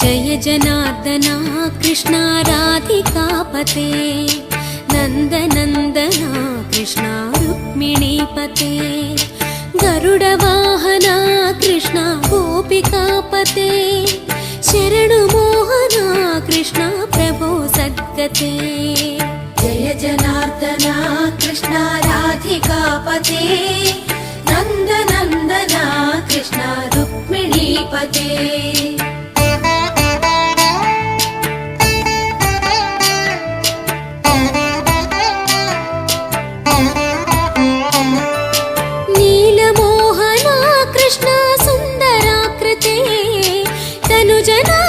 जय जनार्दना कृष्णा राधिकापते नन्दनन्दना कृष्णा रुक्मिणीपते गरुडवाहना कृष्णा गोपिकापते शरणुमोहना कृष्णा प्रभो सद्गते जय जनार्दना कृष्णा राधिकापते नन्दनन्दना कृष्णा रुक्मिणीपते नीलमोहना कृष्णा सुन्दराकृते तनुजना